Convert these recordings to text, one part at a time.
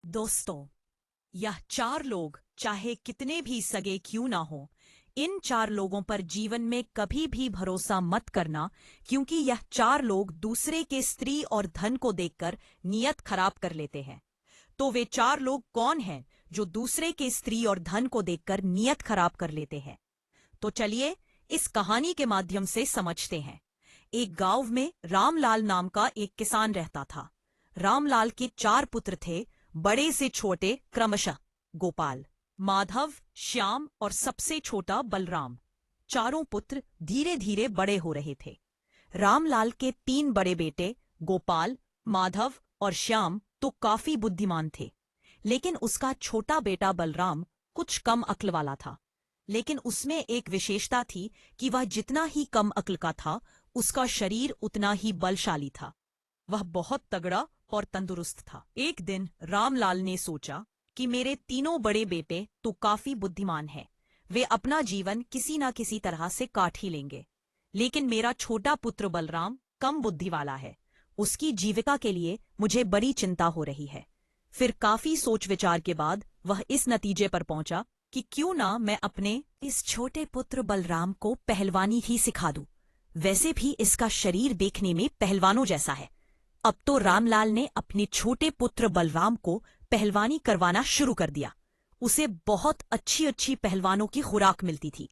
दोस्तों, यह चार लोग चाहे कितने भी सगे क्यों ना हो, इन चार लोगों पर जीवन में कभी भी भरोसा मत करना, क्योंकि यह चार लोग दूसरे के स्त्री और धन को देखकर नियत खराब कर लेते हैं। तो वे चार लोग कौन हैं जो दूसरे के स्त्री और धन को देखकर नियत खराब कर लेते हैं? तो चलिए इस कहानी के माध्यम से समझते हैं। एक गांव में रामलाल नाम का एक किसान रहता था। रामलाल के चार पुत्र थे, बड़े से छोटे क्रमशः गोपाल, माधव, श्याम और सबसे छोटा बलराम। चारों पुत्र धीरे धीरे बड़े हो रहे थे। रामलाल के तीन बड़े बेटे गोपाल, माधव और श्याम तो काफी बुद्धिमान थे, लेकिन उसका छोटा बेटा बलराम कुछ कम अक्ल वाला था। लेकिन उसमें एक विशेषता थी कि वह जितना ही कम अक्ल का था, उसका शरीर उतना ही बलशाली था। वह बहुत तगड़ा और तंदुरुस्त था। एक दिन रामलाल ने सोचा कि मेरे तीनों बड़े बेटे तो काफी बुद्धिमान हैं, वे अपना जीवन किसी न किसी तरह से काट ही लेंगे, लेकिन मेरा छोटा पुत्र बलराम कम बुद्धि वाला है, उसकी जीविका के लिए मुझे बड़ी चिंता हो रही है। फिर काफी सोच विचार के बाद वह इस नतीजे पर पहुंचा कि क्यों ना मैं अपने इस छोटे पुत्र बलराम को पहलवानी ही सिखा दूं। वैसे भी इसका शरीर देखने में पहलवानों जैसा है। अब तो रामलाल ने अपने छोटे पुत्र बलराम को पहलवानी करवाना शुरू कर दिया। उसे बहुत अच्छी अच्छी पहलवानों की खुराक मिलती थी।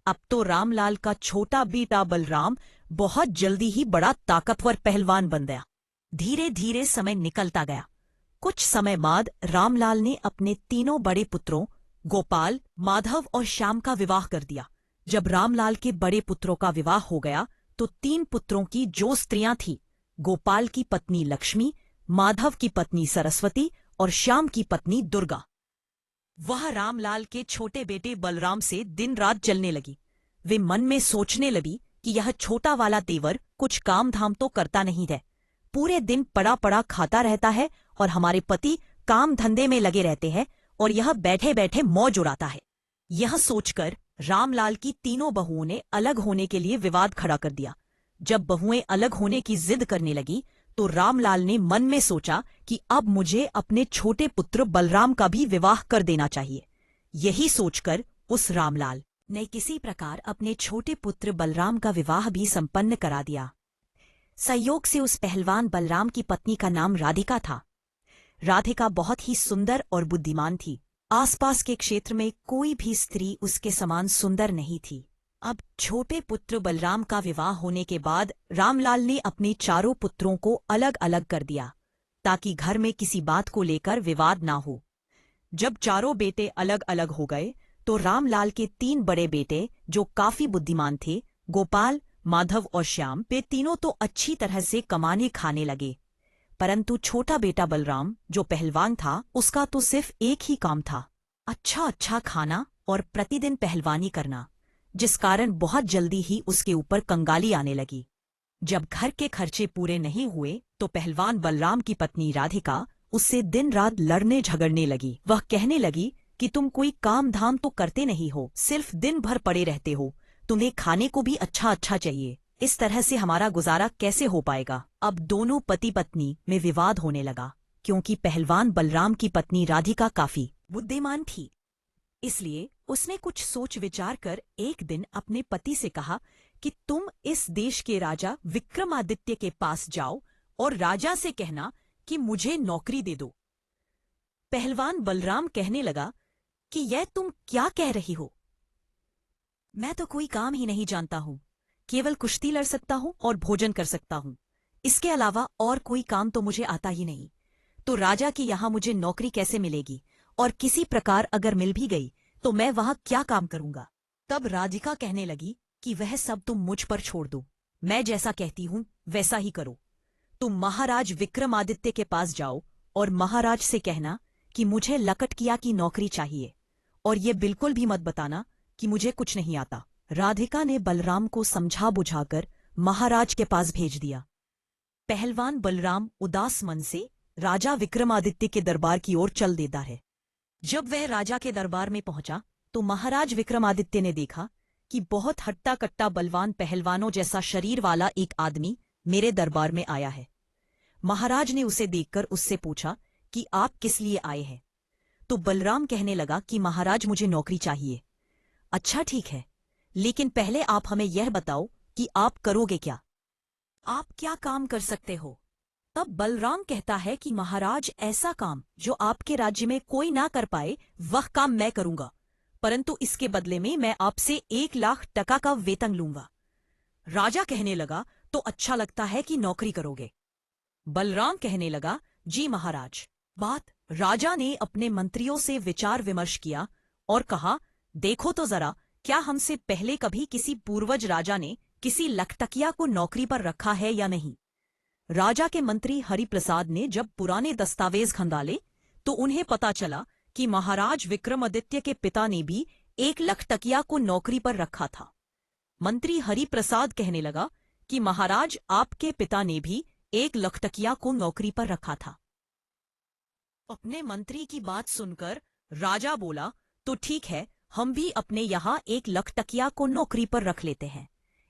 अब तो रामलाल का छोटा बेटा बलराम बहुत जल्दी ही बड़ा ताकतवर पहलवान बन गया। धीरे धीरे समय निकलता गया। कुछ समय बाद रामलाल ने अपने तीनों बड़े पुत्रों गोपाल, माधव और श्याम का विवाह कर दिया। जब रामलाल के बड़े पुत्रों का विवाह हो गया तो तीन पुत्रों की जो स्त्रियां थीं, गोपाल की पत्नी लक्ष्मी, माधव की पत्नी सरस्वती और श्याम की पत्नी दुर्गा, वह रामलाल के छोटे बेटे बलराम से दिन रात जलने लगी। वे मन में सोचने लगी कि यह छोटा वाला देवर कुछ काम धाम तो करता नहीं है, पूरे दिन पड़ा पड़ा खाता रहता है और हमारे पति काम धंधे में लगे रहते हैं और यह बैठे बैठे मौज उड़ाता है। यह सोचकर रामलाल की तीनों बहुओं ने अलग होने के लिए विवाद खड़ा कर दिया। जब बहुएं अलग होने की जिद करने लगी तो रामलाल ने मन में सोचा कि अब मुझे अपने छोटे पुत्र बलराम का भी विवाह कर देना चाहिए। यही सोचकर उस रामलाल ने किसी प्रकार अपने छोटे पुत्र बलराम का विवाह भी संपन्न करा दिया। संयोग से उस पहलवान बलराम की पत्नी का नाम राधिका था। राधिका बहुत ही सुंदर और बुद्धिमान थी। आसपास के क्षेत्र में कोई भी स्त्री उसके समान सुंदर नहीं थी। अब छोटे पुत्र बलराम का विवाह होने के बाद रामलाल ने अपने चारों पुत्रों को अलग अलग कर दिया, ताकि घर में किसी बात को लेकर विवाद ना हो। जब चारों बेटे अलग अलग हो गए तो रामलाल के तीन बड़े बेटे जो काफी बुद्धिमान थे, गोपाल, माधव और श्याम, वे तीनों तो अच्छी तरह से कमाने खाने लगे। परंतु छोटा बेटा बलराम जो पहलवान था, उसका तो सिर्फ एक ही काम था, अच्छा अच्छा खाना और प्रतिदिन पहलवानी करना, जिस कारण बहुत जल्दी ही उसके ऊपर कंगाली आने लगी। जब घर के खर्चे पूरे नहीं हुए तो पहलवान बलराम की पत्नी राधिका उससे दिन रात लड़ने झगड़ने लगी। वह कहने लगी कि तुम कोई काम धाम तो करते नहीं हो, सिर्फ दिन भर पड़े रहते हो, तुम्हें खाने को भी अच्छा अच्छा चाहिए, इस तरह से हमारा गुजारा कैसे हो पाएगा। अब दोनों पति पत्नी में विवाद होने लगा, क्योंकि पहलवान बलराम की पत्नी राधिका काफी बुद्धिमान थी। इसलिए उसने कुछ सोच विचार कर एक दिन अपने पति से कहा कि तुम इस देश के राजा विक्रमादित्य के पास जाओ और राजा से कहना कि मुझे नौकरी दे दो। पहलवान बलराम कहने लगा कि यह तुम क्या कह रही हो, मैं तो कोई काम ही नहीं जानता हूं, केवल कुश्ती लड़ सकता हूं और भोजन कर सकता हूं, इसके अलावा और कोई काम तो मुझे आता ही नहीं। तो राजा की यहां मुझे नौकरी कैसे मिलेगी, और किसी प्रकार अगर मिल भी गई तो मैं वहां क्या काम करूंगा। तब राधिका कहने लगी कि वह सब तुम मुझ पर छोड़ दो, मैं जैसा कहती हूं वैसा ही करो। तुम महाराज विक्रमादित्य के पास जाओ और महाराज से कहना कि मुझे लकटकिया की नौकरी चाहिए, और ये बिल्कुल भी मत बताना कि मुझे कुछ नहीं आता। राधिका ने बलराम को समझा बुझाकर महाराज के पास भेज दिया। पहलवान बलराम उदास मन से राजा विक्रमादित्य के दरबार की ओर चल देता है। जब वह राजा के दरबार में पहुंचा तो महाराज विक्रमादित्य ने देखा कि बहुत हट्टा कट्टा बलवान पहलवानों जैसा शरीर वाला एक आदमी मेरे दरबार में आया है। महाराज ने उसे देखकर उससे पूछा कि आप किस लिए आए हैं। तो बलराम कहने लगा कि महाराज मुझे नौकरी चाहिए। अच्छा ठीक है, लेकिन पहले आप हमें यह बताओ कि आप करोगे क्या, आप क्या काम कर सकते हो। तब बलराम कहता है कि महाराज ऐसा काम जो आपके राज्य में कोई ना कर पाए वह काम मैं करूंगा, परंतु इसके बदले में मैं आपसे 1,00,000 का वेतन लूंगा। राजा कहने लगा तो अच्छा लगता है कि नौकरी करोगे। बलराम कहने लगा जी महाराज। बात राजा ने अपने मंत्रियों से विचार विमर्श किया और कहा देखो तो जरा, क्या हमसे पहले कभी किसी पूर्वज राजा ने किसी लखटकिया को नौकरी पर रखा है या नहीं। राजा के मंत्री हरिप्रसाद ने जब पुराने दस्तावेज खंगाले तो उन्हें पता चला कि महाराज विक्रमादित्य के पिता ने भी 1,00,000 को नौकरी पर रखा था। मंत्री हरिप्रसाद कहने लगा कि महाराज आपके पिता ने भी 1,00,000 को नौकरी पर रखा था। अपने मंत्री की बात सुनकर राजा बोला तो ठीक है, हम भी अपने यहां 1,00,000 को नौकरी पर रख लेते हैं।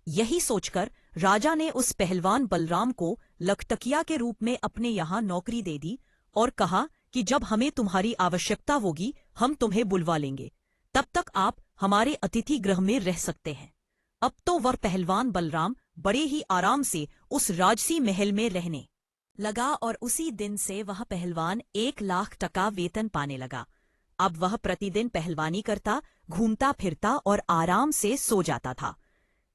यही सोचकर राजा ने उस पहलवान बलराम को लखटकिया के रूप में अपने यहां नौकरी दे दी और कहा कि जब हमें तुम्हारी आवश्यकता होगी हम तुम्हें बुलवा लेंगे, तब तक आप हमारे अतिथि गृह में रह सकते हैं। अब तो वह पहलवान बलराम बड़े ही आराम से उस राजसी महल में रहने लगा और उसी दिन से वह पहलवान 1,00,000 वेतन पाने लगा। अब वह प्रतिदिन पहलवानी करता, घूमता फिरता और आराम से सो जाता था।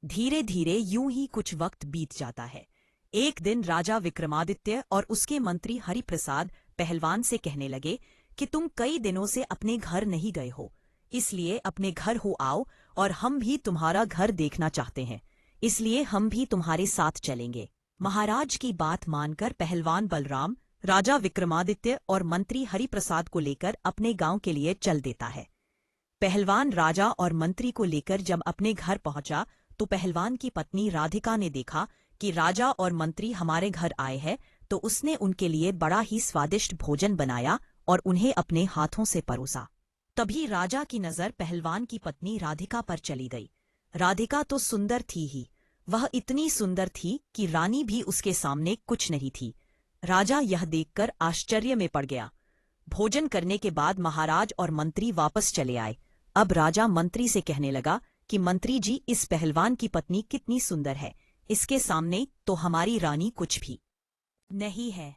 धीरे धीरे यूं ही कुछ वक्त बीत जाता है। एक दिन राजा विक्रमादित्य और उसके मंत्री हरिप्रसाद पहलवान से कहने लगे कि तुम कई दिनों से अपने घर नहीं गए हो, इसलिए अपने घर हो आओ और हम भी तुम्हारा घर देखना चाहते हैं, इसलिए हम भी तुम्हारे साथ चलेंगे। महाराज की बात मानकर पहलवान बलराम राजा विक्रमादित्य और मंत्री हरिप्रसाद को लेकर अपने गांव के लिए चल देता है। पहलवान राजा और मंत्री को लेकर जब अपने घर पहुंचा तो पहलवान की पत्नी राधिका ने देखा कि राजा और मंत्री हमारे घर आए हैं, तो उसने उनके लिए बड़ा ही स्वादिष्ट भोजन बनाया और उन्हें अपने हाथों से परोसा। तभी राजा की नजर पहलवान की पत्नी राधिका पर चली गई। राधिका तो सुंदर थी ही, वह इतनी सुंदर थी कि रानी भी उसके सामने कुछ नहीं थी। राजा यह देखकर आश्चर्य में पड़ गया। भोजन करने के बाद महाराज और मंत्री वापस चले आए। अब राजा मंत्री से कहने लगा कि मंत्री जी, इस पहलवान की पत्नी कितनी सुंदर है, इसके सामने तो हमारी रानी कुछ भी नहीं है।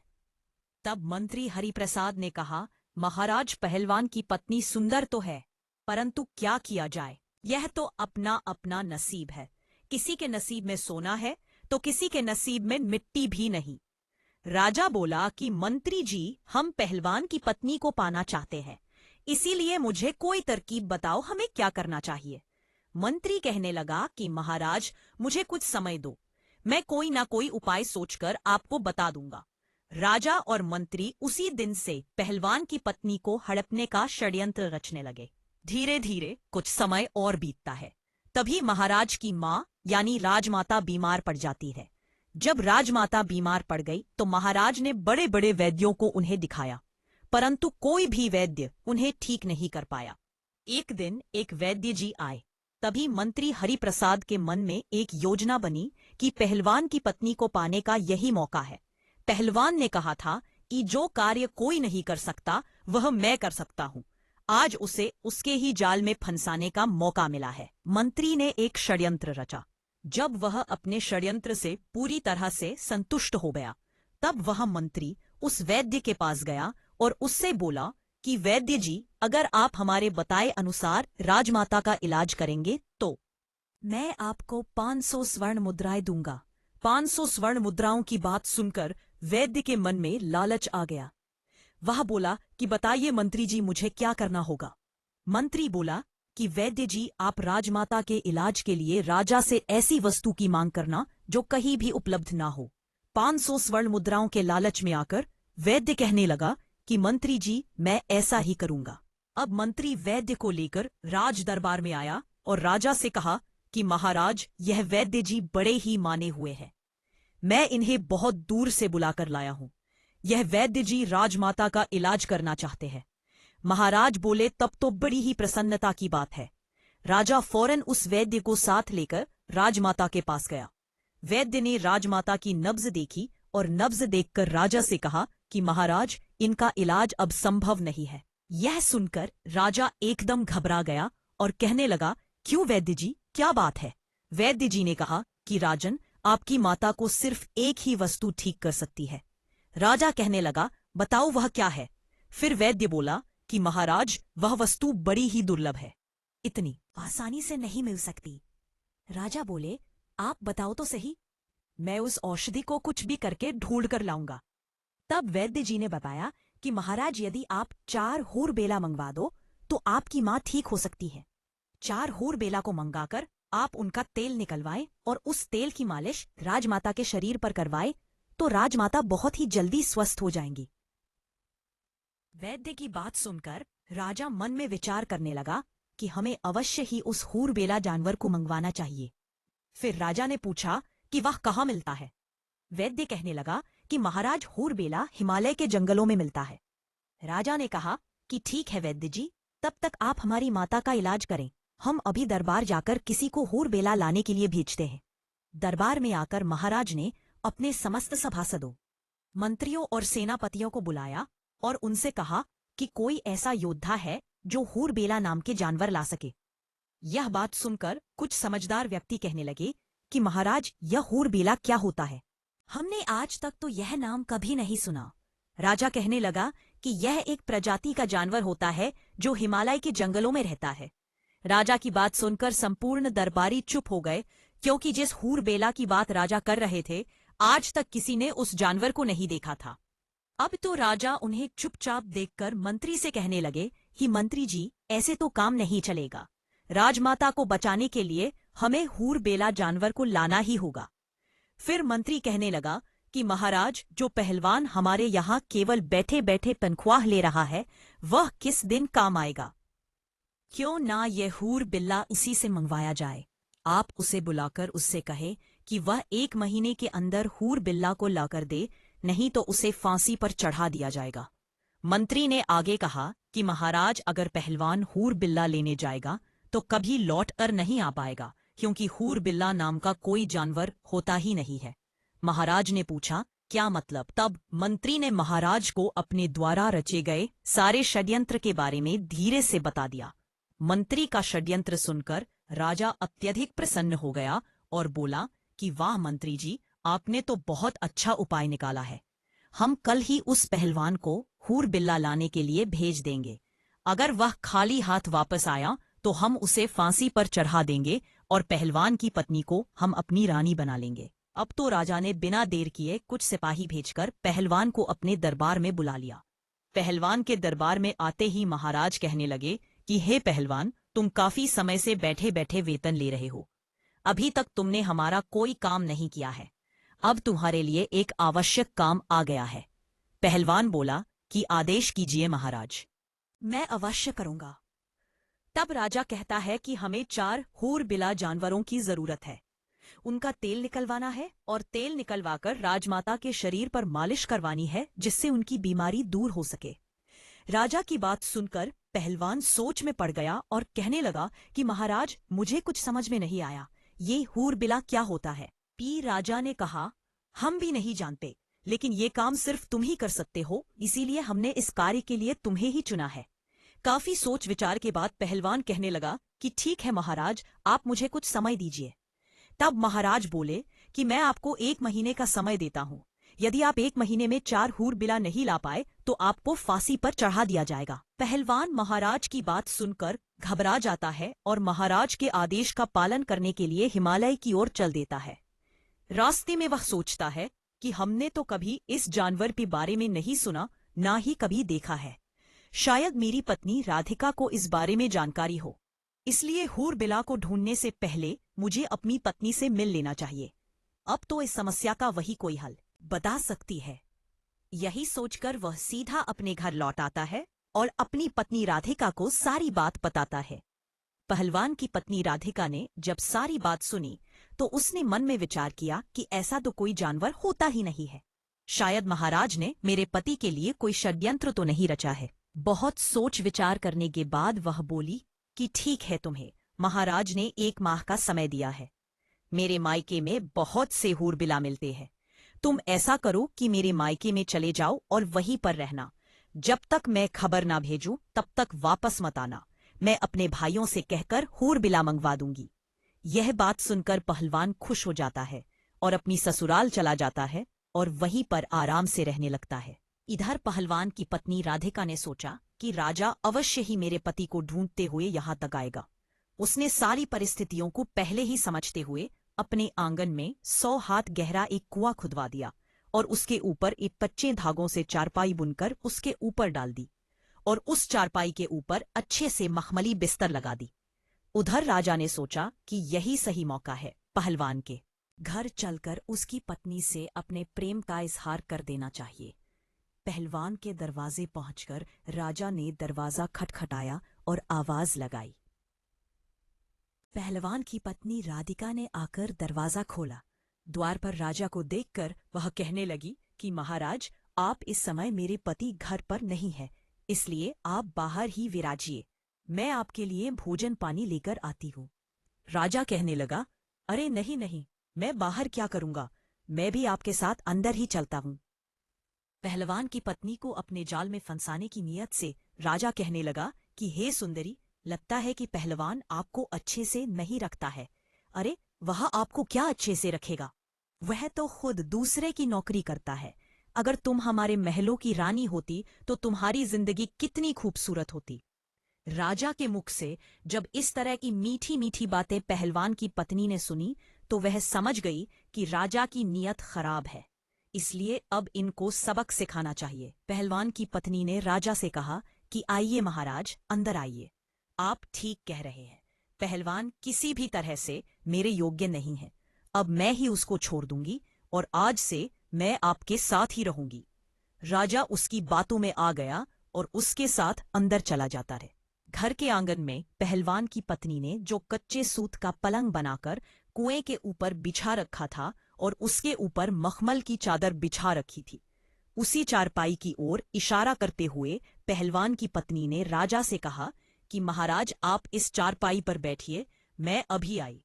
तब मंत्री हरिप्रसाद ने कहा महाराज, पहलवान की पत्नी सुंदर तो है, परंतु क्या किया जाए, यह तो अपना अपना नसीब है। किसी के नसीब में सोना है तो किसी के नसीब में मिट्टी भी नहीं। राजा बोला कि मंत्री जी, हम पहलवान की पत्नी को पाना चाहते हैं, इसीलिए मुझे कोई तरकीब बताओ, हमें क्या करना चाहिए। मंत्री कहने लगा कि महाराज, मुझे कुछ समय दो, मैं कोई ना कोई उपाय सोचकर आपको बता दूंगा। राजा और मंत्री उसी दिन से पहलवान की पत्नी को हड़पने का षड्यंत्र रचने लगे। धीरे धीरे कुछ समय और बीतता है। तभी महाराज की माँ यानी राजमाता बीमार पड़ जाती है। जब राजमाता बीमार पड़ गई तो महाराज ने बड़े बड़े वैद्यों को उन्हें दिखाया, परंतु कोई भी वैद्य उन्हें ठीक नहीं कर पाया। एक दिन एक वैद्य जी आए। तभी मंत्री हरिप्रसाद के मन में एक योजना बनी कि पहलवान की पत्नी को पाने का यही मौका है। पहलवान ने कहा था कि जो कार्य कोई नहीं कर सकता वह मैं कर सकता हूं। आज उसे उसके ही जाल में फंसाने का मौका मिला है। मंत्री ने एक षड्यंत्र रचा। जब वह अपने षड्यंत्र से पूरी तरह से संतुष्ट हो गया, तब वह मंत्री उस वैद्य के पास गया और उससे बोला कि वैद्य जी, अगर आप हमारे बताए अनुसार राजमाता का इलाज करेंगे तो मैं आपको 500 स्वर्ण मुद्राएं दूंगा। 500 स्वर्ण मुद्राओं की बात सुनकर वैद्य के मन में लालच आ गया। वह बोला कि बताइए मंत्री जी, मुझे क्या करना होगा। मंत्री बोला कि वैद्य जी, आप राजमाता के इलाज के लिए राजा से ऐसी वस्तु की मांग करना जो कहीं भी उपलब्ध ना हो। 500 स्वर्ण मुद्राओं के लालच में आकर वैद्य कहने लगा कि मंत्री जी, मैं ऐसा ही करूंगा। अब मंत्री वैद्य को लेकर राज दरबार में आया और राजा से कहा कि महाराज, यह वैद्य जी बड़े ही माने हुए हैं, मैं इन्हें बहुत दूर से बुलाकर लाया हूं। यह वैद्य जी राजमाता का इलाज करना चाहते हैं। महाराज बोले, तब तो बड़ी ही प्रसन्नता की बात है। राजा फौरन उस वैद्य को साथ लेकर राजमाता के पास गया। वैद्य ने राजमाता की नब्ज देखी और नब्ज देखकर राजा से कहा कि महाराज, इनका इलाज अब संभव नहीं है। यह सुनकर राजा एकदम घबरा गया और कहने लगा, क्यों वैद्य जी, क्या बात है? वैद्य जी ने कहा कि राजन, आपकी माता को सिर्फ एक ही वस्तु ठीक कर सकती है। राजा कहने लगा, बताओ वह क्या है? फिर वैद्य बोला कि महाराज, वह वस्तु बड़ी ही दुर्लभ है, इतनी आसानी से नहीं मिल सकती। राजा बोले, आप बताओ तो सही, मैं उस औषधि को कुछ भी करके ढूंढ कर लाऊंगा। तब वैद्य जी ने बताया कि महाराज, यदि आप 4 हूर बेला मंगवा दो तो आपकी मां ठीक हो सकती है। 4 हूर बेला को मंगाकर आप उनका तेल निकलवाएं और उस तेल की मालिश राजमाता के शरीर पर करवाएं तो राजमाता बहुत ही जल्दी स्वस्थ हो जाएंगी। वैद्य की बात सुनकर राजा मन में विचार करने लगा कि हमें अवश्य ही उस हूर बेला जानवर को मंगवाना चाहिए। फिर राजा ने पूछा कि वह कहाँ मिलता है? वैद्य कहने लगा कि महाराज, हूर बेला हिमालय के जंगलों में मिलता है। राजा ने कहा कि ठीक है वैद्य जी, तब तक आप हमारी माता का इलाज करें। हम अभी दरबार जाकर किसी को हूर बेला लाने के लिए भेजते हैं। दरबार में आकर महाराज ने अपने समस्त सभासदों, मंत्रियों और सेनापतियों को बुलाया और उनसे कहा कि कोई ऐसा योद्धा है जो हूर बेला नाम के जानवर ला सके। यह बात सुनकर कुछ समझदार व्यक्ति कहने लगे कि महाराज, यह हूर बेला क्या होता है? हमने आज तक तो यह नाम कभी नहीं सुना। राजा कहने लगा कि यह एक प्रजाति का जानवर होता है जो हिमालय के जंगलों में रहता है। राजा की बात सुनकर संपूर्ण दरबारी चुप हो गए, क्योंकि जिस हूर बेला की बात राजा कर रहे थे, आज तक किसी ने उस जानवर को नहीं देखा था। अब तो राजा उन्हें चुपचाप देखकर मंत्री से कहने लगे कि मंत्री जी, ऐसे तो काम नहीं चलेगा। राजमाता को बचाने के लिए हमें हूर बेला जानवर को लाना ही होगा। फिर मंत्री कहने लगा कि महाराज, जो पहलवान हमारे यहाँ केवल बैठे बैठे तनख्वाह ले रहा है, वह किस दिन काम आएगा? क्यों ना यह हूर बिल्ला उसी से मंगवाया जाए। आप उसे बुलाकर उससे कहे कि वह 1 महीने के अंदर हूर बिल्ला को लाकर दे, नहीं तो उसे फांसी पर चढ़ा दिया जाएगा। मंत्री ने आगे कहा कि महाराज, अगर पहलवान हूर बिल्ला लेने जाएगा तो कभी लौट कर नहीं आ पाएगा, क्योंकि हूर बिल्ला नाम का कोई जानवर होता ही नहीं है। महाराज ने पूछा, क्या मतलब? तब मंत्री ने महाराज को अपने द्वारा रचे गए सारे षड्यंत्र के बारे में धीरे से बता दिया। मंत्री का षड्यंत्र सुनकर राजा अत्यधिक प्रसन्न हो गया और बोला कि वाह मंत्री जी, आपने तो बहुत अच्छा उपाय निकाला है। हम कल ही उस पहलवान को हूर बिल्ला लाने के लिए भेज देंगे। अगर वह खाली हाथ वापस आया तो हम उसे फांसी पर चढ़ा देंगे और पहलवान की पत्नी को हम अपनी रानी बना लेंगे। अब तो राजा ने बिना देर किए कुछ सिपाही भेजकर पहलवान को अपने दरबार में बुला लिया। पहलवान के दरबार में आते ही महाराज कहने लगे कि हे पहलवान, तुम काफी समय से बैठे बैठे वेतन ले रहे हो। अभी तक तुमने हमारा कोई काम नहीं किया है। अब तुम्हारे लिए एक आवश्यक काम आ गया है। पहलवान बोला कि आदेश कीजिए महाराज। मैं अवश्य करूंगा। तब राजा कहता है कि हमें 4 हूर बिला जानवरों की जरूरत है। उनका तेल निकलवाना है और तेल निकलवाकर राजमाता के शरीर पर मालिश करवानी है, जिससे उनकी बीमारी दूर हो सके। राजा की बात सुनकर पहलवान सोच में पड़ गया और कहने लगा कि महाराज, मुझे कुछ समझ में नहीं आया, ये हूर बिला क्या होता है? राजा ने कहा, हम भी नहीं जानते, लेकिन ये काम सिर्फ तुम ही कर सकते हो, इसीलिए हमने इस कार्य के लिए तुम्हें ही चुना है। काफी सोच विचार के बाद पहलवान कहने लगा कि ठीक है महाराज, आप मुझे कुछ समय दीजिए। तब महाराज बोले कि मैं आपको 1 महीने का समय देता हूँ। यदि आप 1 महीने में 4 हूर बिला नहीं ला पाए तो आपको फांसी पर चढ़ा दिया जाएगा। पहलवान महाराज की बात सुनकर घबरा जाता है और महाराज के आदेश का पालन करने के लिए हिमालय की ओर चल देता है। रास्ते में वह सोचता है कि हमने तो कभी इस जानवर के बारे में नहीं सुना, ना ही कभी देखा है। शायद मेरी पत्नी राधिका को इस बारे में जानकारी हो, इसलिए हूर बिला को ढूंढने से पहले मुझे अपनी पत्नी से मिल लेना चाहिए। अब तो इस समस्या का वही कोई हल बता सकती है। यही सोचकर वह सीधा अपने घर लौट आता है और अपनी पत्नी राधिका को सारी बात बताता है। पहलवान की पत्नी राधिका ने जब सारी बात सुनी तो उसने मन में विचार किया कि ऐसा तो कोई जानवर होता ही नहीं है। शायद महाराज ने मेरे पति के लिए कोई षड्यंत्र तो नहीं रचा है। बहुत सोच विचार करने के बाद वह बोली कि ठीक है, तुम्हें महाराज ने 1 माह का समय दिया है। मेरे मायके में बहुत से हूर बिला मिलते हैं, तुम ऐसा करो कि मेरे मायके में चले जाओ और वहीं पर रहना। जब तक मैं खबर ना भेजूं तब तक वापस मत आना। मैं अपने भाइयों से कहकर हूर बिला मंगवा दूंगी। यह बात सुनकर पहलवान खुश हो जाता है और अपनी ससुराल चला जाता है और वहीं पर आराम से रहने लगता है। इधर पहलवान की पत्नी राधिका ने सोचा कि राजा अवश्य ही मेरे पति को ढूंढते हुए यहाँ तक आएगा। उसने सारी परिस्थितियों को पहले ही समझते हुए अपने आंगन में 100 हाथ गहरा एक कुआं खुदवा दिया और उसके ऊपर एक कच्चे धागों से चारपाई बुनकर उसके ऊपर डाल दी और उस चारपाई के ऊपर अच्छे से मखमली बिस्तर लगा दी। उधर राजा ने सोचा कि यही सही मौका है पहलवान के घर चलकर उसकी पत्नी से अपने प्रेम का इजहार कर देना चाहिए। पहलवान के दरवाजे पहुंचकर राजा ने दरवाजा खटखटाया और आवाज लगाई। पहलवान की पत्नी राधिका ने आकर दरवाजा खोला। द्वार पर राजा को देखकर वह कहने लगी कि महाराज, आप इस समय मेरे पति घर पर नहीं है, इसलिए आप बाहर ही विराजिए। मैं आपके लिए भोजन पानी लेकर आती हूँ। राजा कहने लगा, अरे नहीं नहीं, मैं बाहर क्या करूंगा, मैं भी आपके साथ अंदर ही चलता हूँ। पहलवान की पत्नी को अपने जाल में फंसाने की नीयत से राजा कहने लगा कि हे सुंदरी, लगता है कि पहलवान आपको अच्छे से नहीं रखता है। अरे वह आपको क्या अच्छे से रखेगा, वह तो खुद दूसरे की नौकरी करता है। अगर तुम हमारे महलों की रानी होती तो तुम्हारी जिंदगी कितनी खूबसूरत होती। राजा के मुख से जब इस तरह की मीठी मीठी बातें पहलवान की पत्नी ने सुनी तो वह समझ गई कि राजा की नीयत खराब है, इसलिए अब इनको सबक सिखाना चाहिए। पहलवान की पत्नी ने राजा से कहा कि आइए महाराज, अंदर आइए। आप ठीक कह रहे हैं, पहलवान किसी भी तरह से मेरे योग्य नहीं है। अब मैं ही उसको छोड़ दूंगी और आज से मैं आपके साथ ही रहूंगी। राजा उसकी बातों में आ गया और उसके साथ अंदर चला जाता है। घर के आंगन में पहलवान की पत्नी ने जो कच्चे सूत का पलंग बनाकर कुएं के ऊपर बिछा रखा था और उसके ऊपर मखमल की चादर बिछा रखी थी, उसी चारपाई की ओर इशारा करते हुए पहलवान की पत्नी ने राजा से कहा कि महाराज, आप इस चारपाई पर बैठिए, मैं अभी आई।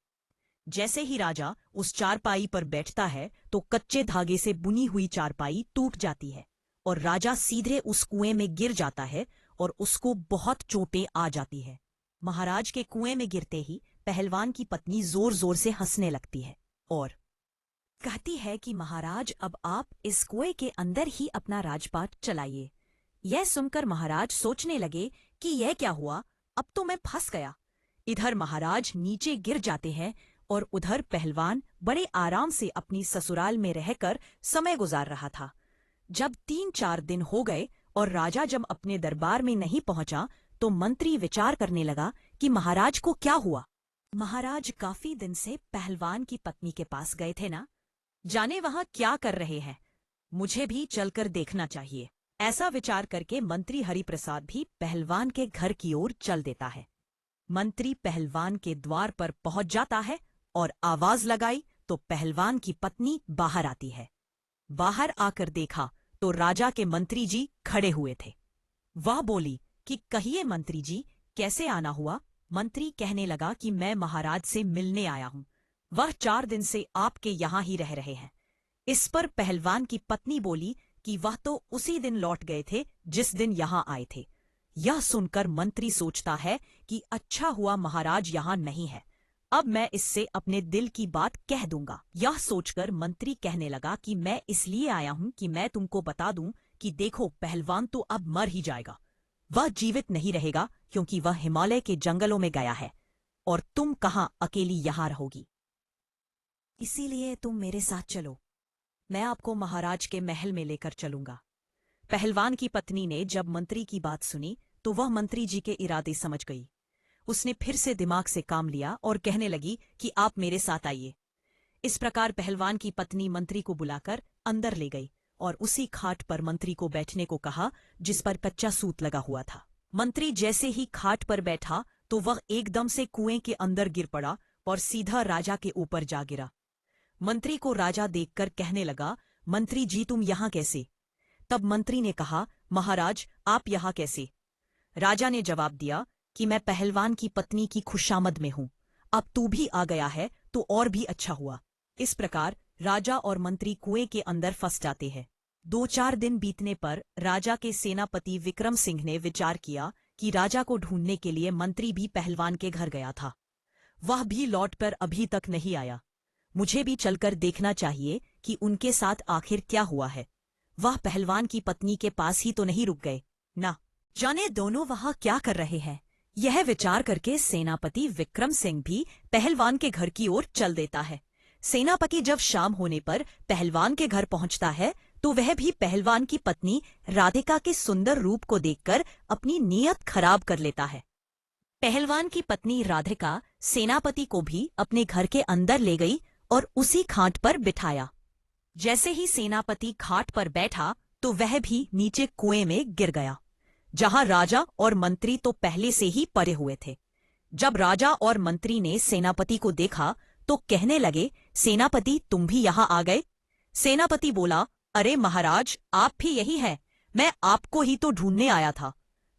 जैसे ही राजा उस चारपाई पर बैठता है तो कच्चे धागे से बुनी हुई चारपाई टूट जाती है और राजा सीधे उस कुएं में गिर जाता है और उसको बहुत चोटें आ जाती है। महाराज के कुएं में गिरते ही पहलवान की पत्नी जोर जोर से हंसने लगती है और कहती है कि महाराज, अब आप इस कुएं के अंदर ही अपना राजपाट चलाइए। यह सुनकर महाराज सोचने लगे कि यह क्या हुआ, अब तो मैं फंस गया। इधर महाराज नीचे गिर जाते हैं और उधर पहलवान बड़े आराम से अपनी ससुराल में रहकर समय गुजार रहा था। जब 3-4 दिन हो गए और राजा जब अपने दरबार में नहीं पहुंचा तो मंत्री विचार करने लगा कि महाराज को क्या हुआ। महाराज काफी दिन से पहलवान की पत्नी के पास गए थे ना, जाने वहां क्या कर रहे हैं, मुझे भी चलकर देखना चाहिए। ऐसा विचार करके मंत्री हरिप्रसाद भी पहलवान के घर की ओर चल देता है। मंत्री पहलवान के द्वार पर पहुंच जाता है और आवाज लगाई तो पहलवान की पत्नी बाहर आती है। बाहर आकर देखा तो राजा के मंत्री जी खड़े हुए थे। वह बोली कि कहिए मंत्री जी, कैसे आना हुआ। मंत्री कहने लगा कि मैं महाराज से मिलने आया हूं, वह 4 दिन से आपके यहां ही रह रहे हैं। इस पर पहलवान की पत्नी बोली कि वह तो उसी दिन लौट गए थे जिस दिन यहां आए थे। यह सुनकर मंत्री सोचता है कि अच्छा हुआ महाराज यहां नहीं है, अब मैं इससे अपने दिल की बात कह दूंगा। यह सोचकर मंत्री कहने लगा कि मैं इसलिए आया हूं कि मैं तुमको बता दूं कि देखो, पहलवान तो अब मर ही जाएगा, वह जीवित नहीं रहेगा क्योंकि वह हिमालय के जंगलों में गया है और तुम कहां अकेली यहां रहोगी। इसीलिए तुम मेरे साथ चलो, मैं आपको महाराज के महल में लेकर चलूंगा। पहलवान की पत्नी ने जब मंत्री की बात सुनी तो वह मंत्री जी के इरादे समझ गई। उसने फिर से दिमाग से काम लिया और कहने लगी कि आप मेरे साथ आइए। इस प्रकार पहलवान की पत्नी मंत्री को बुलाकर अंदर ले गई और उसी खाट पर मंत्री को बैठने को कहा जिस पर कच्चा सूत लगा हुआ था। मंत्री जैसे ही खाट पर बैठा तो वह एकदम से कुएं के अंदर गिर पड़ा और सीधा राजा के ऊपर जा गिरा। मंत्री को राजा देखकर कहने लगा, मंत्री जी तुम यहां कैसे। तब मंत्री ने कहा, महाराज आप यहां कैसे। राजा ने जवाब दिया कि मैं पहलवान की पत्नी की खुशामद में हूं, अब तू भी आ गया है तो और भी अच्छा हुआ। इस प्रकार राजा और मंत्री कुएं के अंदर फंस जाते हैं। 2-4 दिन बीतने पर राजा के सेनापति विक्रम सिंह ने विचार किया कि राजा को ढूंढने के लिए मंत्री भी पहलवान के घर गया था। वह भी लौटकर अभी तक नहीं आया। मुझे भी चलकर देखना चाहिए कि उनके साथ आखिर क्या हुआ है। वह पहलवान की पत्नी के पास ही तो नहीं रुक गए ना, जाने दोनों वहां क्या कर रहे हैं। यह विचार करके सेनापति विक्रम सिंह भी पहलवान के घर की ओर चल देता है। सेनापति जब शाम होने पर पहलवान के घर पहुंचता है तो वह भी पहलवान की पत्नी राधिका के सुंदर रूप को देखकर अपनी नीयत खराब कर लेता है। पहलवान की पत्नी राधिका सेनापति को भी अपने घर के अंदर ले गई और उसी खाट पर बिठाया। जैसे ही सेनापति खाट पर बैठा तो वह भी नीचे कुएं में गिर गया, जहां राजा और मंत्री तो पहले से ही पड़े हुए थे। जब राजा और मंत्री ने सेनापति को देखा तो कहने लगे, सेनापति तुम भी यहां आ गए? सेनापति बोला, अरे महाराज आप भी यही हैं, मैं आपको ही तो ढूंढने आया था।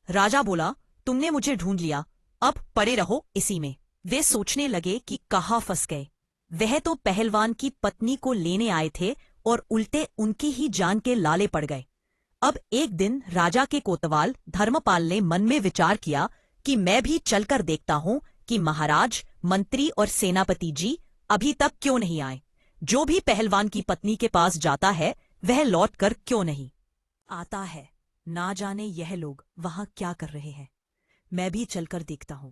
राजा बोला, तुमने मुझे ढूंढ लिया, अब पड़े रहो इसी में। वे सोचने लगे कि कहाँ फंस गए। वह तो पहलवान की पत्नी को लेने आए थे और उल्टे उनकी ही जान के लाले पड़ गए। अब एक दिन राजा के कोतवाल धर्मपाल ने मन में विचार किया कि मैं भी चलकर देखता हूं कि महाराज, मंत्री और सेनापति जी अभी तक क्यों नहीं आए। जो भी पहलवान की पत्नी के पास जाता है वह लौटकर क्यों नहीं आता है। ना जाने यह लोग वहां क्या कर रहे हैं, मैं भी चलकर देखता हूं।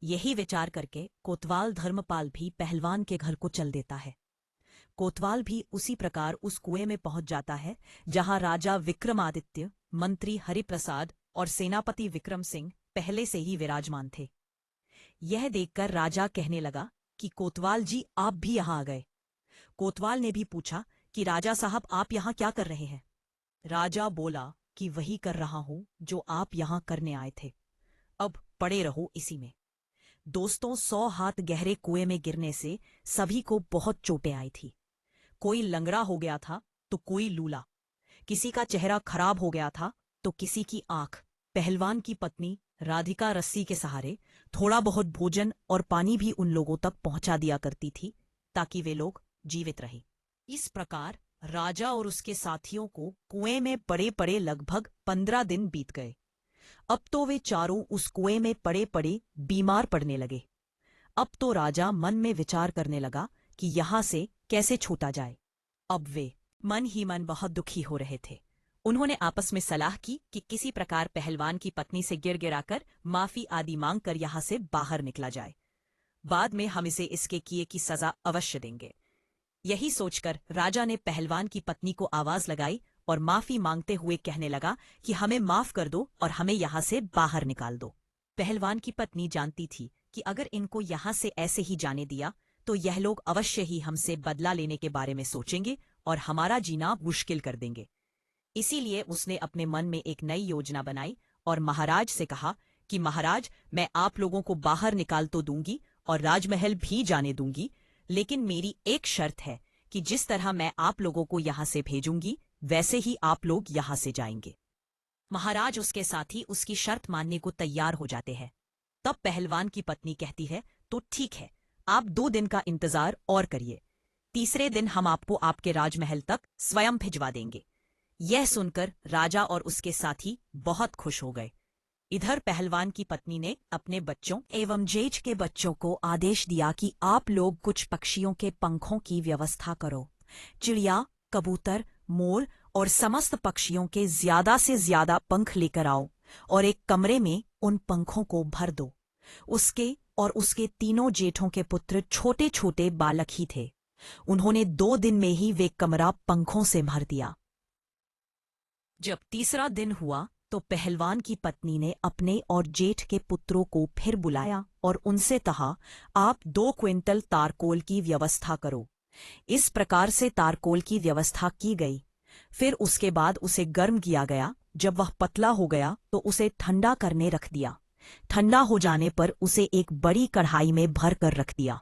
यही विचार करके कोतवाल धर्मपाल भी पहलवान के घर को चल देता है। कोतवाल भी उसी प्रकार उस कुएं में पहुंच जाता है जहां राजा विक्रमादित्य, मंत्री हरिप्रसाद और सेनापति विक्रम सिंह पहले से ही विराजमान थे। यह देखकर राजा कहने लगा कि कोतवाल जी आप भी यहां आ गए। कोतवाल ने भी पूछा कि राजा साहब आप यहां क्या कर रहे हैं। राजा बोला कि वही कर रहा हूं जो आप यहां करने आए थे, अब पड़े रहो इसी में। दोस्तों, 100 हाथ गहरे कुएं में गिरने से सभी को बहुत चोटें आई थी। कोई लंगड़ा हो गया था तो कोई लूला, किसी का चेहरा खराब हो गया था तो किसी की आंख। पहलवान की पत्नी राधिका रस्सी के सहारे थोड़ा बहुत भोजन और पानी भी उन लोगों तक पहुंचा दिया करती थी ताकि वे लोग जीवित रहे। इस प्रकार राजा और उसके साथियों को कुएं में पड़े पड़े लगभग 15 दिन बीत गए। अब तो वे चारों उस कुएं में पड़े पड़े बीमार पड़ने लगे। अब तो राजा मन में विचार करने लगा कि यहां से कैसे छूटा जाए। अब वे मन ही मन बहुत दुखी हो रहे थे। उन्होंने आपस में सलाह की कि किसी प्रकार पहलवान की पत्नी से गिड़गिड़ाकर माफी आदि मांगकर यहां से बाहर निकला जाए। बाद में हम इसे इसके किए की सजा अवश्य देंगे। यही सोचकर राजा ने पहलवान की पत्नी को आवाज लगाई और माफी मांगते हुए कहने लगा कि हमें माफ कर दो और हमें यहां से बाहर निकाल दो। पहलवान की पत्नी जानती थी कि अगर इनको यहां से ऐसे ही जाने दिया तो यह लोग अवश्य ही हमसे बदला लेने के बारे में सोचेंगे और हमारा जीना मुश्किल कर देंगे। इसीलिए उसने अपने मन में एक नई योजना बनाई और महाराज से कहा कि महाराज, मैं आप लोगों को बाहर निकाल तो दूंगी और राजमहल भी जाने दूंगी, लेकिन मेरी एक शर्त है कि जिस तरह मैं आप लोगों को यहां से भेजूंगी वैसे ही आप लोग यहां से जाएंगे। महाराज उसके साथ ही उसकी शर्त मानने को तैयार हो जाते हैं। तब पहलवान की पत्नी कहती है, तो ठीक है, आप 2 दिन का इंतजार और करिए, तीसरे दिन हम आपको आपके राजमहल तक स्वयं भिजवा देंगे। यह सुनकर राजा और उसके साथी बहुत खुश हो गए। इधर पहलवान की पत्नी ने अपने बच्चों एवं जेठ के बच्चों को आदेश दिया कि आप लोग कुछ पक्षियों के पंखों की व्यवस्था करो। चिड़िया, कबूतर, मोर और समस्त पक्षियों के ज्यादा से ज्यादा पंख लेकर आओ और एक कमरे में उन पंखों को भर दो। उसके और उसके 3 जेठों के पुत्र छोटे छोटे बालक ही थे। उन्होंने 2 दिन में ही वे कमरा पंखों से भर दिया। जब तीसरा दिन हुआ तो पहलवान की पत्नी ने अपने और जेठ के पुत्रों को फिर बुलाया और उनसे कहा, आप 2 क्विंटल तारकोल की व्यवस्था करो। इस प्रकार से तारकोल की व्यवस्था की गई। फिर उसके बाद उसे गर्म किया गया। जब वह पतला हो गया तो उसे ठंडा करने रख दिया। ठंडा हो जाने पर उसे एक बड़ी कढ़ाई में भर कर रख दिया।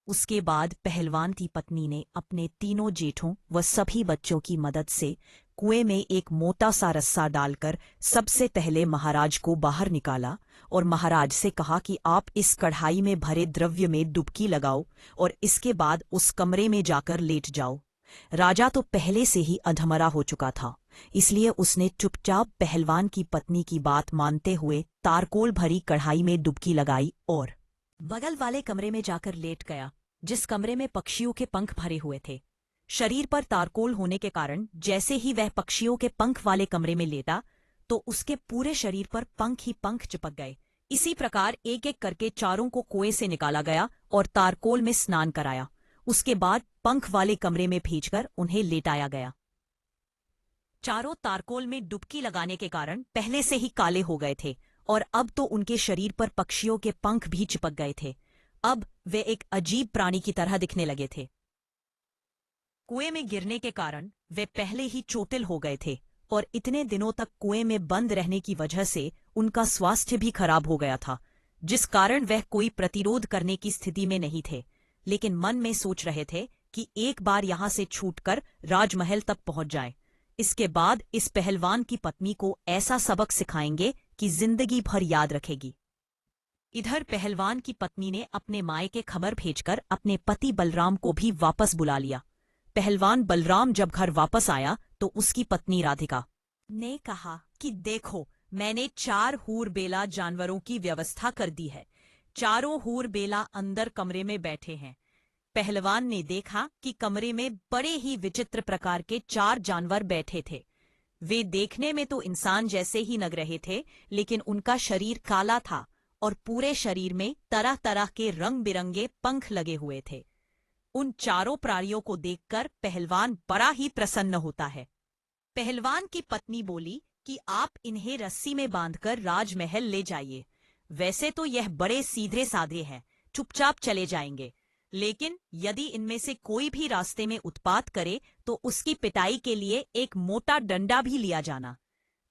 उसके बाद पहलवान की पत्नी ने अपने 3 जेठों व सभी बच्चों की मदद से कुएं में एक मोटा सा रस्सा डालकर सबसे पहले महाराज को बाहर निकाला और महाराज से कहा कि आप इस कढ़ाई में भरे द्रव्य में डुबकी लगाओ और इसके बाद उस कमरे में जाकर लेट जाओ। राजा तो पहले से ही अधमरा हो चुका था, इसलिए उसने चुपचाप पहलवान की पत्नी की बात मानते हुए तारकोल भरी कढ़ाई में डुबकी लगाई और बगल वाले कमरे में जाकर लेट गया, जिस कमरे में पक्षियों के पंख भरे हुए थे। शरीर पर तारकोल होने के कारण जैसे ही वह पक्षियों के पंख वाले कमरे में लेटा तो उसके पूरे शरीर पर पंख ही पंख चिपक गए। इसी प्रकार एक एक करके चारों को कुएं से निकाला गया और तारकोल में स्नान कराया। उसके बाद पंख वाले कमरे में भेजकर उन्हें लेटाया गया। चारों तारकोल में डुबकी लगाने के कारण पहले से ही काले हो गए थे और अब तो उनके शरीर पर पक्षियों के पंख भी चिपक गए थे। अब वे एक अजीब प्राणी की तरह दिखने लगे थे। कुएं में गिरने के कारण वे पहले ही चोटिल हो गए थे और इतने दिनों तक कुएं में बंद रहने की वजह से उनका स्वास्थ्य भी खराब हो गया था, जिस कारण वह कोई प्रतिरोध करने की स्थिति में नहीं थे। लेकिन मन में सोच रहे थे कि एक बार यहां से छूटकर राजमहल तक पहुंच जाए। इसके बाद इस पहलवान की पत्नी को ऐसा सबक सिखाएंगे कि जिंदगी भर याद रखेगी। इधर पहलवान की पत्नी ने अपने मायके खबर भेजकर अपने पति बलराम को भी वापस बुला लिया। पहलवान बलराम जब घर वापस आया तो उसकी पत्नी राधिका ने कहा कि देखो, मैंने 4 हूर-बेला जानवरों की व्यवस्था कर दी है। चारों हूर-बेला अंदर कमरे में बैठे हैं। पहलवान ने देखा कि कमरे में बड़े ही विचित्र प्रकार के 4 जानवर बैठे थे। वे देखने में तो इंसान जैसे ही लग रहे थे, लेकिन उनका शरीर काला था और पूरे शरीर में तरह तरह के रंग बिरंगे पंख लगे हुए थे। उन चारों प्राणियों को देखकर पहलवान बड़ा ही प्रसन्न होता है। पहलवान की पत्नी बोली कि आप इन्हें रस्सी में बांधकर राजमहल ले जाइए। वैसे तो यह बड़े सीधे साधे हैं, चुपचाप चले जाएंगे, लेकिन यदि इनमें से कोई भी रास्ते में उत्पात करे तो उसकी पिटाई के लिए एक मोटा डंडा भी लिया जाना।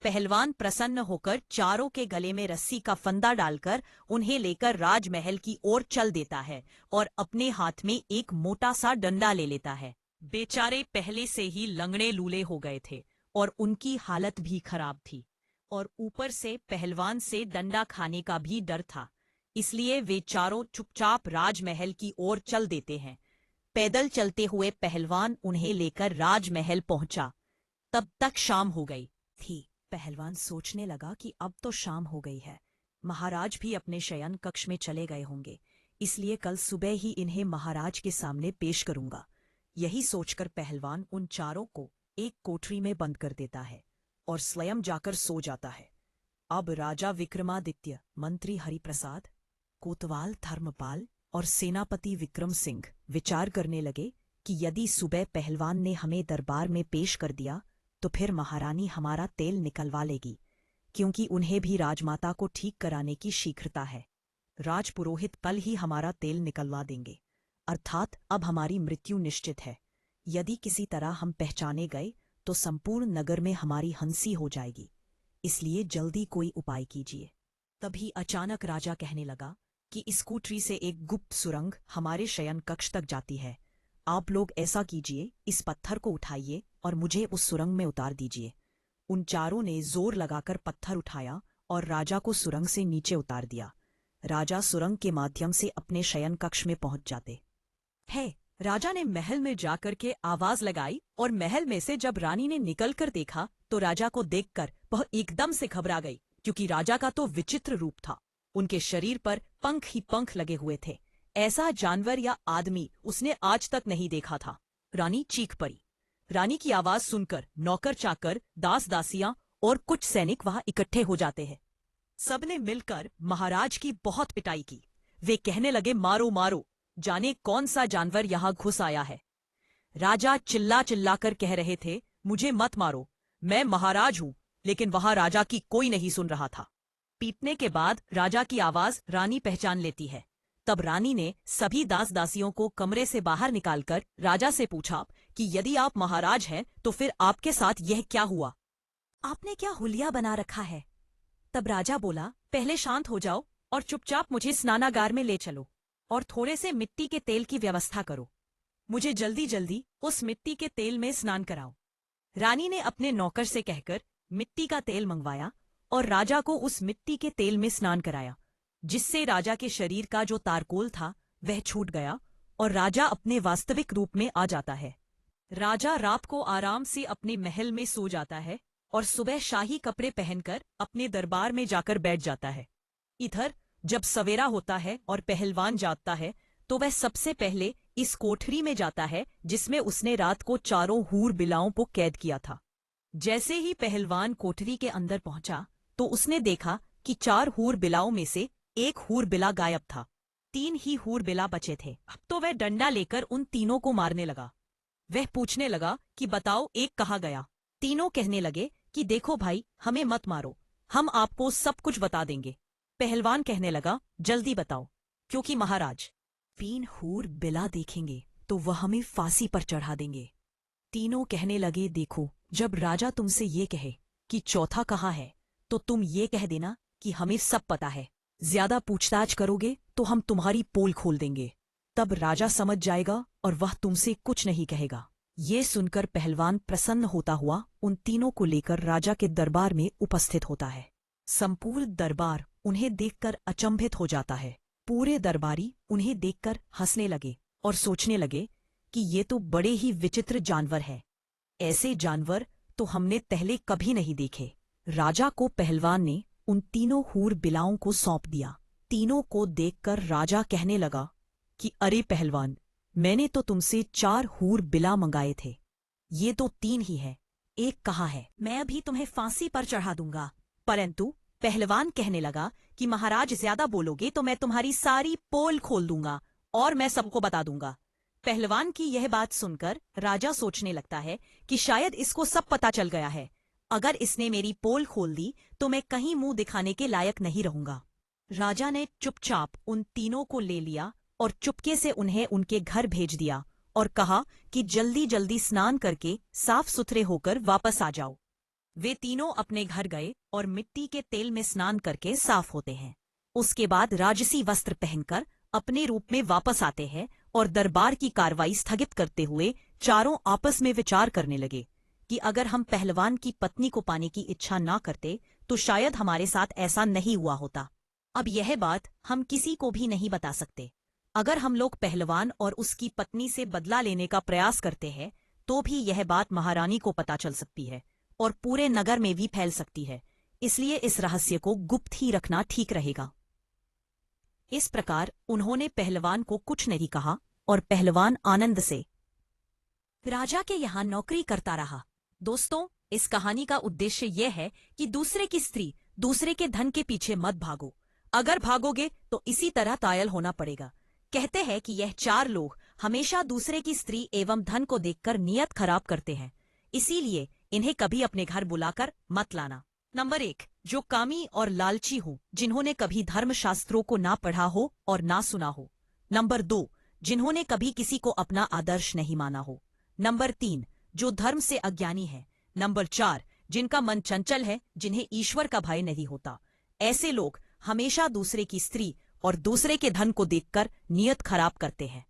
पहलवान प्रसन्न होकर चारों के गले में रस्सी का फंदा डालकर उन्हें लेकर राजमहल की ओर चल देता है और अपने हाथ में एक मोटा सा डंडा ले लेता है। बेचारे पहले से ही लंगड़े लूले हो गए थे और उनकी हालत भी खराब थी, और ऊपर से पहलवान से डंडा खाने का भी डर था। इसलिए वे चारों चुपचाप राजमहल की ओर चल देते हैं। पैदल चलते हुए पहलवान उन्हें लेकर राजमहल पहुंचा। तब तक शाम हो गई थी। पहलवान सोचने लगा कि अब तो शाम हो गई है, महाराज भी अपने शयन कक्ष में चले गए होंगे, इसलिए कल सुबह ही इन्हें महाराज के सामने पेश करूंगा। यही सोचकर पहलवान उन चारों को एक कोठरी में बंद कर देता है और स्वयं जाकर सो जाता है। अब राजा विक्रमादित्य, मंत्री हरिप्रसाद, कोतवाल धर्मपाल और सेनापति विक्रम सिंह विचार करने लगे कि यदि सुबह पहलवान ने हमें दरबार में पेश कर दिया तो फिर महारानी हमारा तेल निकलवा लेगी, क्योंकि उन्हें भी राजमाता को ठीक कराने की शीघ्रता है। राजपुरोहित कल ही हमारा तेल निकलवा देंगे, अर्थात अब हमारी मृत्यु निश्चित है। यदि किसी तरह हम पहचाने गए तो संपूर्ण नगर में हमारी हंसी हो जाएगी, इसलिए जल्दी कोई उपाय कीजिए। तभी अचानक राजा कहने लगा कि इस कोठरी से एक गुप्त सुरंग हमारे शयन कक्ष तक जाती है। आप लोग ऐसा कीजिए, इस पत्थर को उठाइए और मुझे उस सुरंग में उतार दीजिए। उन चारों ने जोर लगाकर पत्थर उठाया और राजा को सुरंग से नीचे उतार दिया। राजा सुरंग के माध्यम से अपने शयन कक्ष में पहुंच जाते हैं। राजा ने महल में जाकर के आवाज लगाई और महल में से जब रानी ने निकलकर देखा तो राजा को देखकर वह एकदम से घबरा गई, क्योंकि राजा का तो विचित्र रूप था। उनके शरीर पर पंख ही पंख लगे हुए थे। ऐसा जानवर या आदमी उसने आज तक नहीं देखा था। रानी चीख पड़ी। रानी की आवाज सुनकर नौकर चाकर, दास दासियां और कुछ सैनिक वहां इकट्ठे हो जाते हैं। सबने मिलकर महाराज की बहुत पिटाई की। वे कहने लगे, मारो मारो, जाने कौन सा जानवर यहां घुस आया है। राजा चिल्ला चिल्लाकर कह रहे थे, मुझे मत मारो, मैं महाराज हूं। लेकिन वहां राजा की कोई नहीं सुन रहा था। पीटने के बाद राजा की आवाज रानी पहचान लेती है। तब रानी ने सभी दास दासियों को कमरे से बाहर निकालकर राजा से पूछा कि यदि आप महाराज हैं तो फिर आपके साथ यह क्या हुआ? आपने क्या हुलिया बना रखा है? तब राजा बोला, पहले शांत हो जाओ और चुपचाप मुझे स्नानागार में ले चलो और थोड़े से मिट्टी के तेल की व्यवस्था करो। मुझे जल्दी जल्दी उस मिट्टी के तेल में स्नान कराओ। रानी ने अपने नौकर से कहकर मिट्टी का तेल मंगवाया और राजा को उस मिट्टी के तेल में स्नान कराया, जिससे राजा के शरीर का जो तारकोल था वह छूट गया और राजा अपने वास्तविक रूप में आ जाता है। राजा रात को आराम से अपने महल में सो जाता है और सुबह शाही कपड़े पहनकर अपने दरबार में जाकर बैठ जाता है। इधर जब सवेरा होता है और पहलवान जागता है तो वह सबसे पहले इस कोठरी में जाता है जिसमें उसने रात को चारों हूर बिलाओं को कैद किया था। जैसे ही पहलवान कोठरी के अंदर पहुंचा तो उसने देखा कि 4 हूर बिलाओं में से एक हूर बिला गायब था। 3 ही हूर बिला बचे थे। अब तो वह डंडा लेकर उन तीनों को मारने लगा। वह पूछने लगा कि बताओ एक कहाँ गया। तीनों कहने लगे कि देखो भाई, हमें मत मारो, हम आपको सब कुछ बता देंगे। पहलवान कहने लगा जल्दी बताओ, क्योंकि महाराज 3 हूर बिला देखेंगे तो वह हमें फांसी पर चढ़ा देंगे। तीनों कहने लगे देखो, जब राजा तुमसे ये कहे कि चौथा कहाँ है तो तुम ये कह देना कि हमें सब पता है। ज्यादा पूछताछ करोगे तो हम तुम्हारी पोल खोल देंगे। तब राजा समझ जाएगा और वह तुमसे कुछ नहीं कहेगा। ये सुनकर पहलवान प्रसन्न होता हुआ उन तीनों को लेकर राजा के दरबार में उपस्थित होता है। संपूर्ण दरबार उन्हें देखकर अचंभित हो जाता है। पूरे दरबारी उन्हें देखकर हंसने लगे और सोचने लगे कि ये तो बड़े ही विचित्र जानवर है। ऐसे जानवर तो हमने पहले कभी नहीं देखे। राजा को पहलवान ने उन तीनों हूर बिलाओं को सौंप दिया। तीनों को देखकर राजा कहने लगा कि अरे पहलवान, मैंने तो तुमसे 4 हूर बिला मंगाए थे, ये तो 3 ही है, एक कहाँ है? मैं अभी तुम्हें फांसी पर चढ़ा दूंगा। परंतु पहलवान कहने लगा कि महाराज ज्यादा बोलोगे तो मैं तुम्हारी सारी पोल खोल दूंगा और मैं सबको बता दूंगा। पहलवान की यह बात सुनकर राजा सोचने लगता है कि शायद इसको सब पता चल गया है। अगर इसने मेरी पोल खोल दी तो मैं कहीं मुंह दिखाने के लायक नहीं रहूंगा। राजा ने चुपचाप उन तीनों को ले लिया और चुपके से उन्हें उनके घर भेज दिया और कहा कि जल्दी जल्दी स्नान करके साफ सुथरे होकर वापस आ जाओ। वे तीनों अपने घर गए और मिट्टी के तेल में स्नान करके साफ होते हैं। उसके बाद राजसी वस्त्र पहनकर अपने रूप में वापस आते हैं और दरबार की कार्रवाई स्थगित करते हुए चारों आपस में विचार करने लगे कि अगर हम पहलवान की पत्नी को पाने की इच्छा ना करते तो शायद हमारे साथ ऐसा नहीं हुआ होता। अब यह बात हम किसी को भी नहीं बता सकते। अगर हम लोग पहलवान और उसकी पत्नी से बदला लेने का प्रयास करते हैं तो भी यह बात महारानी को पता चल सकती है और पूरे नगर में भी फैल सकती है। इसलिए इस रहस्य को गुप्त ही रखना ठीक रहेगा। इस प्रकार उन्होंने पहलवान को कुछ नहीं कहा और पहलवान आनंद से राजा के यहाँ नौकरी करता रहा। दोस्तों, इस कहानी का उद्देश्य यह है कि दूसरे की स्त्री, दूसरे के धन के पीछे मत भागो। अगर भागोगे तो इसी तरह कायल होना पड़ेगा। कहते हैं कि यह 4 लोग हमेशा दूसरे की स्त्री एवं धन को देखकर नियत खराब करते हैं, इसीलिए इन्हें कभी अपने घर बुलाकर मत लाना। नंबर 1, जो कामी और लालची हो, जिन्होंने कभी धर्मशास्त्रों को ना पढ़ा हो और ना सुना हो। नंबर 2, जिन्होंने कभी किसी को अपना आदर्श नहीं माना हो। नंबर 3, जो धर्म से अज्ञानी है। नंबर 4, जिनका मन चंचल है, जिन्हें ईश्वर का भय नहीं होता। ऐसे लोग हमेशा दूसरे की स्त्री और दूसरे के धन को देखकर नियत खराब करते हैं।